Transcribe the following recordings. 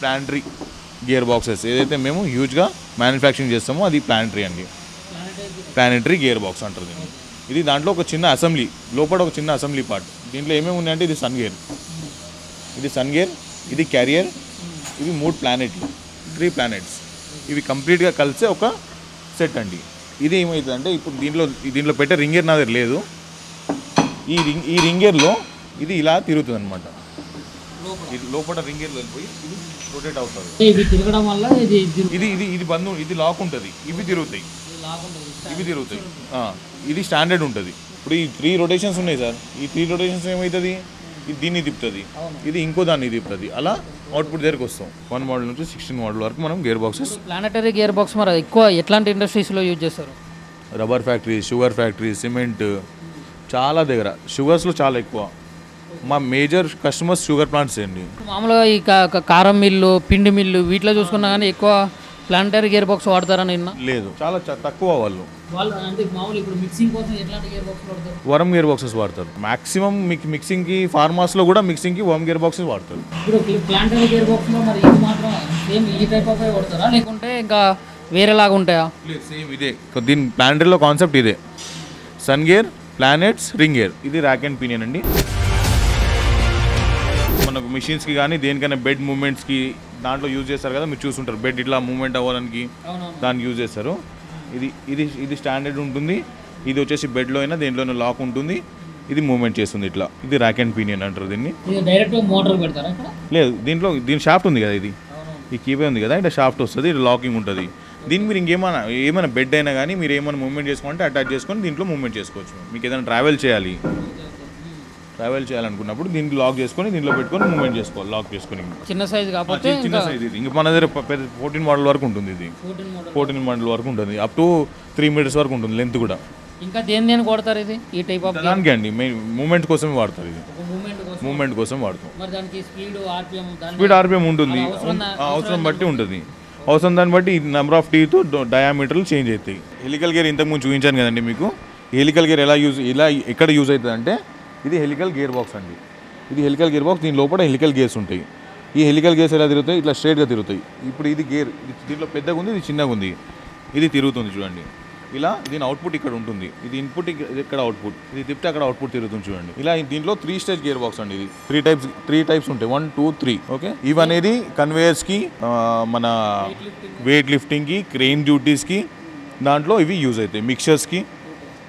Planetary gear boxes ఏదైతే మేము హ్యూజ్గా manufacturing చేస్తామో అది ప్లానటరీ అండి. ప్లానటరీ గేర్ బాక్స్ అంటారు దీన్ని. ఇది దాంట్లో ఒక చిన్న అసెంబ్లీ, లోపల ఒక చిన్న అసెంబ్లీ పార్ట్. దీంట్లో ఏమేమి ఉన్నాయంటే ఇది సన్ గేర్, ఇది క్యారియర్, ఇవి 3 ప్లానెట్లు, 3 ప్లానెట్స్, ఇవి కంప్లీట్గా కలిసే ఒక సెట్ అండి. ఇది ఏమవుతుందంటే ఇప్పుడు దీంట్లో పెట్టే రింగేర్ నా దగ్గర లేదు. ఈ రింగేర్లో ఇది ఇలా తిరుగుతుంది అనమాట. ఇది లోపల రింగేర్లో వెళ్ళిపోయి ఇది రొటేట్ అవుతుంది. ఇది బంద్, ఇది లాక్ ఉంటుంది, ఇవి తిరుగుతాయి. ఇది స్టాండర్డ్ ఉంటుంది. ఇప్పుడు ఈ 3 రొటేషన్స్ ఉన్నాయి సార్. ఈ 3 రొటేషన్స్ ఏమవుతుంది, ఇది దీన్ని తిప్పుతుంది, ఇది ఇంకో దాన్ని తిప్పుతుంది. అలా అవుట్పుట్ దగ్గరికి వస్తాం. 1 మోడల్ నుంచి 16 మోడల్ వరకు మనం gear boxes. Planetary gear box మరి ఎక్కువ ఎట్లాంటి ఇండస్ట్రీస్లో యూజ్ చేస్తారు? Rubber factory, sugar factory, cement, చాలా దగ్గర షుగర్స్లో చాలా ఎక్కువ. మా మేజర్ కస్టమర్స్ షుగర్ ప్లాంట్స్ అండి. మామూలుగా ఈ కారం మిల్లు, పిండి మిల్లు వీటిలో చూసుకున్నా కానీ ఎక్కువ ప్లానటరీ గేర్ బాక్స్ వాడతారని విన్నా. లేదు, చాలా తక్కువ వాళ్ళు. అంటే మామూలు ఇప్పుడు మిక్సింగ్ కోసం ఎట్లాంటి గేర్ బాక్స్ వాడతారు? వరం గేర్ బాక్సెస్ వాడతారు మాక్సిమం. మిక్సింగ్కి ఫార్మాస్లో కూడా మిక్సింగ్కి వరం గేర్ బాక్సెస్ వాడతారు. ఇప్పుడు ప్లానటరీ గేర్ బాక్స్లో మరి ఇది మాత్రం సేమ్ ఈ టైప్ ఆఫ్ వాడతారా లేకుంటే ఇంకా వేరేలాగా ఉంటాయా? లేదు, సేమ్ ఇదే. దీని ప్లానటరీలో కాన్సెప్ట్ ఇదే. Sun gear, planets, ring gear. ఇది ర్యాక్ అండ్ పినియన్ అండి. మనకు మిషన్స్కి కానీ దేనికైనా బెడ్ మూమెంట్స్కి దాంట్లో యూజ్ చేస్తారు కదా, మీరు చూస్తుంటారు. బెడ్ ఇట్లా మూవ్మెంట్ అవ్వడానికి దాన్ని యూజ్ చేస్తారు. ఇది స్టాండర్డ్ ఉంటుంది. ఇది వచ్చేసి బెడ్లో అయినా దేంట్లోనే లాక్ ఉంటుంది. ఇది మూవ్మెంట్ చేస్తుంది ఇట్లా. ఇది ర్యాక్ అండ్ పినియన్ అంటారు దీన్ని. లేదు, దీని షాఫ్ట్ ఉంది కదా, ఇది ఈ కీవే ఉంది కదా, ఇట్లా షాఫ్ట్ వస్తుంది, ఇది లాకింగ్ ఉంటుంది. దీన్ని మీరు ఏమైనా బెడ్ అయినా కానీ మీరు ఏమైనా మూవ్మెంట్ చేసుకోవాలంటే అటాచ్ చేసుకొని దీంట్లో మూవ్మెంట్ చేసుకోవచ్చు. మీకు ఏదైనా ట్రావెల్ చేయాలనుకున్నప్పుడు దీనికి లాక్ చేసుకొని దీంట్లో పెట్టుకొని మూవ్మెంట్ చేసుకోవాలి. లాక్ చేసుకొని చిన్న సైజ్ కాకపోతే చిన్న సైజ్. ఇది ఇంకా మన దగ్గర 14 మోడల్ వరకు ఉంటుంది. ఇది 14 మోడల్ వరకు ఉంటుంది. అప్ టు 3 మీటర్స్ వరకు ఉంటుంది లెంత్ కూడా. ఇంకా దేని కొడతారు ఇది? ఈ టైప్ ఆఫ్ దానికి అండి మూవ్మెంట్ కోసమే వాడతారు. ఇది మూవ్మెంట్ కోసం వాడతాం. స్పీడ్ ఆర్పిఎం ఉంటుంది, అవసరం బట్టి ఉంటుంది. అవసరం దాన్ని బట్టి నెంబర్ ఆఫ్ టీతో డయామీటర్లు చేంజ్ అవుతాయి. హెలికల్ గేర్ ఇంతకుముందు చూపించాను కదండి మీకు. హెలికల్ గేర్ ఎక్కడ యూజ్ అవుతుంది అంటే ఇది హెలికల్ గేర్ బాక్స్ అండి. ఇది హెలికల్ గేర్ బాక్స్. దీని లోపల హెలికల్ గేర్స్ ఉంటాయి. ఈ హెలికల్ గేర్స్ ఎలా తిరుగుతాయి, ఇట్లా స్ట్రైట్గా తిరుగుతాయి. ఇప్పుడు ఇది గేర్, దీంట్లో పెద్దగా ఉంది, ఇది చిన్నగా ఉంది. ఇది తిరుగుతుంది చూడండి. ఇలా దీని అవుట్పుట్ ఇక్కడ ఉంటుంది. ఇది ఇన్పుట్, ఇక్కడ అవుట్పుట్. ఇది తిప్పితే అక్కడ అవుట్పుట్ తిరుగుతుంది చూడండి. ఇలా దీంట్లో 3 స్టేజ్ గేర్ బాక్స్ అండి. ఇది 3 టైప్స్ ఉంటాయి. 1, 2, 3. ఓకే. ఇవనేది కన్వేయర్స్కి, మన వెయిట్ లిఫ్టింగ్కి, క్రెయిన్ డ్యూటీస్కి దాంట్లో ఇవి యూజ్ అవుతాయి. మిక్చర్స్కి,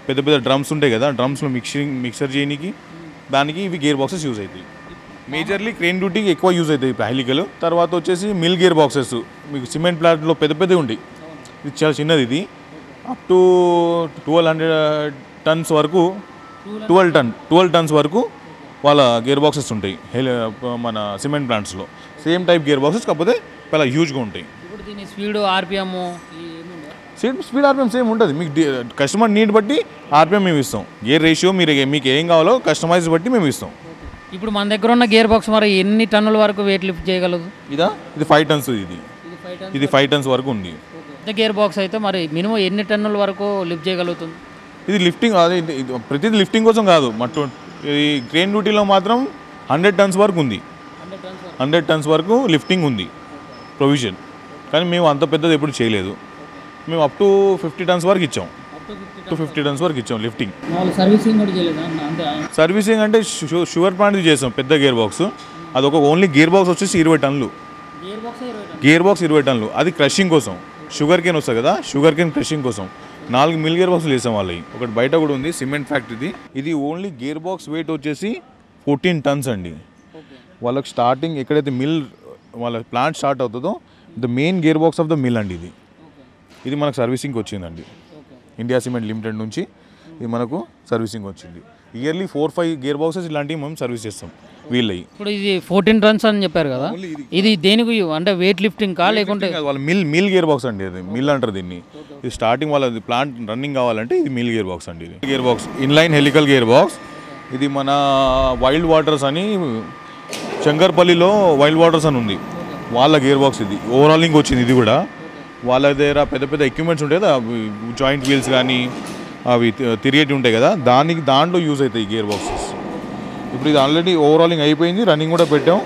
పెద్ద డ్రమ్స్ ఉంటాయి కదా, డ్రమ్స్లో మిక్సర్ చేయడానికి దానికి ఇవి గేర్ బాక్సెస్ యూజ్ అవుతాయి. మేజర్లీ క్రెయిన్ డ్యూటీకి ఎక్కువ యూజ్ అవుతాయి హెలికల్. తర్వాత వచ్చేసి మిల్ గేర్ బాక్సెస్ మీకు సిమెంట్ ప్లాంట్లో పెద్దవి ఉంటాయి. ఇది చాలా చిన్నది. ఇది అప్ టు 1200 టన్స్ వరకు, 12 టన్స్ వరకు వాళ్ళ గేర్ బాక్సెస్ ఉంటాయి మన సిమెంట్ ప్లాంట్స్లో. సేమ్ టైప్ గేర్ బాక్సెస్ కాకపోతే చాలా హ్యూజ్గా ఉంటాయి. స్పీడ్ ఆర్పిఎం సేమ్ ఉంటుంది. మీకు కస్టమర్ నీడ్ బట్టి ఆర్పిఎం మేము ఇస్తాం. గేర్ రేషియో మీకు ఏం కావాలో కస్టమైజ్ బట్టి మేము ఇస్తాం. ఇప్పుడు మన దగ్గర ఉన్న గేర్ బాక్స్ మరి ఎన్ని టన్నుల వరకు వెయిట్ లిఫ్ట్ చేయగలదు? ఇది 5 టన్స్. ఇది 5 టన్స్ వరకు ఉంది. గేర్ బాక్స్ అయితే మరి మినిమం ఎన్ని టన్నుల వరకు లిఫ్ట్ చేయగలుగుతుంది? ఇది లిఫ్టింగ్, అదే ప్రతిదీ లిఫ్టింగ్ కోసం కాదు. ఈ క్రెయిన్ డ్యూటీలో మాత్రం 100 టన్స్ వరకు ఉంది. 100 టన్స్ వరకు లిఫ్టింగ్ ఉంది ప్రొవిజన్. కానీ మేము అంత పెద్దది ఎప్పుడు చేయలేదు. మేము అప్ టు 50 టన్స్ వరకు ఇచ్చాం. 50 టన్స్ వరకు ఇచ్చాం లిఫ్టింగ్. సర్వీసింగ్ అంటే షుగర్ ప్లాంట్ చేసాం పెద్ద గేర్ బాక్స్. అదొక ఓన్లీ గేర్ బాక్స్ వచ్చేసి 20 టన్నులు. గేర్ బాక్స్ 20 టన్నులు. అది క్రషింగ్ కోసం. షుగర్ కేన్ వస్తుంది కదా, షుగర్ కేన్ క్రషింగ్ కోసం 4 మిల్ గేర్ బాక్స్లు వేసాం వాళ్ళవి. ఒకటి బయట కూడా ఉంది, సిమెంట్ ఫ్యాక్టరీది. ఇది ఓన్లీ గేర్ బాక్స్ వెయిట్ వచ్చేసి 14 టన్స్ అండి. వాళ్ళకి స్టార్టింగ్ ఎక్కడైతే మిల్ వాళ్ళ ప్లాంట్ స్టార్ట్ అవుతుందో the main gear box of the mill అండి. ఇది మనకు సర్వీసింగ్కి వచ్చిందండి. ఇండియా సిమెంట్ లిమిటెడ్ నుంచి ఇది మనకు సర్వీసింగ్ వచ్చింది. ఇయర్లీ 4-5 గేర్ బాక్సెస్ ఇలాంటివి మేము సర్వీస్ చేస్తాం వీళ్ళవి. ఇప్పుడు ఇది 14 టన్స్ అని చెప్పారు కదా, ఇది దేనికి అంటే వెయిట్ లిఫ్టింగ్ కా లేకుంటే వాళ్ళ మిల్ గేర్ బాక్స్ అండి. అది మిల్ అంటారు దీన్ని. ఇది స్టార్టింగ్ వాళ్ళ ప్లాంట్ రన్నింగ్ కావాలంటే ఇది మిల్ గేర్ బాక్స్ అండి. ఇది gear box inline helical gear box. ఇది మన వైల్డ్ వాటర్స్ అని శంకర్పల్లిలో వైల్డ్ వాటర్స్ అని ఉంది, వాళ్ళ గేర్ బాక్స్. ఇది ఓవరాలింగ్ వచ్చింది. ఇది కూడా వాళ్ళ దగ్గర పెద్ద ఎక్విప్మెంట్స్ ఉంటాయి కదా, జాయింట్ వీల్స్ కానీ అవి తిరిగేటి ఉంటాయి కదా, దాంట్లో యూజ్ అవుతాయి గేర్ బాక్సెస్. ఇప్పుడు ఇది ఆల్రెడీ ఓవరాలింగ్ అయిపోయింది, రన్నింగ్ కూడా పెట్టాం.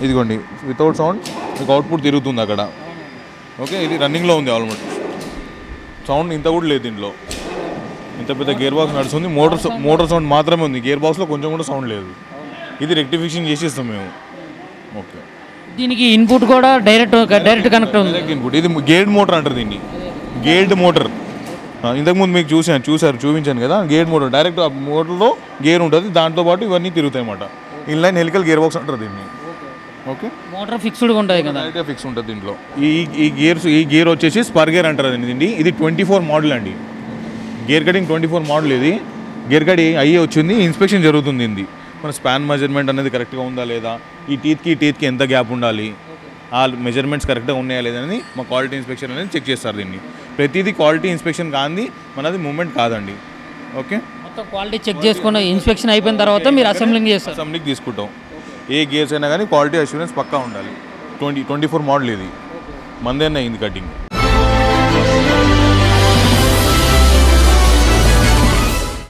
ఇదిగోండి వితౌట్ సౌండ్ మీకు అవుట్పుట్ తిరుగుతుంది అక్కడ. ఓకే, ఇది రన్నింగ్లో ఉంది ఆల్మోస్ట్. సౌండ్ ఇంత కూడా లేదు దీంట్లో. ఇంత పెద్ద గేర్ బాక్స్ నడుస్తుంది. మోటార్ సౌండ్ మాత్రమే ఉంది, గేర్ బాక్స్లో కొంచెం కూడా సౌండ్ లేదు. ఇది రెక్టిఫికేషన్ చేసేస్తాం మేము. ఓకే, దీనికి ఇన్పుట్ కూడా డైరెక్ట్ కనెక్ట్ ఉంది. Direct input. ఇది గేర్డ్ మోటార్ అంటారు దీన్ని, గేర్డ్ మోటార్. ఇంతకుముందు మీకు చూపించాను కదా, గేర్డ్ మోటార్. డైరెక్ట్ ఆ మోటార్లో గేర్ ఉంటుంది, దాంతో పాటు ఇవన్నీ తిరుగుతాయి అన్నమాట. ఇన్లైన్ హెలికల్ గేర్ బాక్స్ అంటారు దీన్ని. ఓకే, మోటార్ ఫిక్స్డ్గా ఉంటుంది కదా, డైరెక్ట్గా ఫిక్స్ ఉంటుంది దీంట్లో. ఈ గేర్ వచ్చేసి స్పర్ గేర్ అంటారు దీన్ని. ఇది 24 మోడల్ అండి. Gear cutting 24 model. ఇది గేర్ కట్ అయ్యి వచ్చింది, ఇన్స్పెక్షన్ జరుగుతుంది. ఇది మన స్పాన్ మెజర్మెంట్ అనేది కరెక్ట్గా ఉందా లేదా, ఈ టీత్కి ఎంత గ్యాప్ ఉండాలి, ఆ మెజర్మెంట్స్ కరెక్ట్గా ఉన్నాయా లేదని మా క్వాలిటీ ఇన్స్పెక్షన్ అనేది చెక్ చేస్తారు దీన్ని. ప్రతిదీ క్వాలిటీ ఇన్స్పెక్షన్ కాంది మనది మూమెంట్ కాదండి. ఓకే, మొత్తం క్వాలిటీ చెక్ చేసుకుని ఇన్స్పెక్షన్ అయిపోయిన తర్వాత మీరు అసెంబ్లింగ్ చేస్తారు. అసెంబ్లీకి తీసుకుంటాం. ఏ గేర్స్ అయినా కానీ క్వాలిటీ అష్యూరెన్స్ పక్కా ఉండాలి. 24 మోడల్ ఇది, మందేనే అయింది కటింగ్.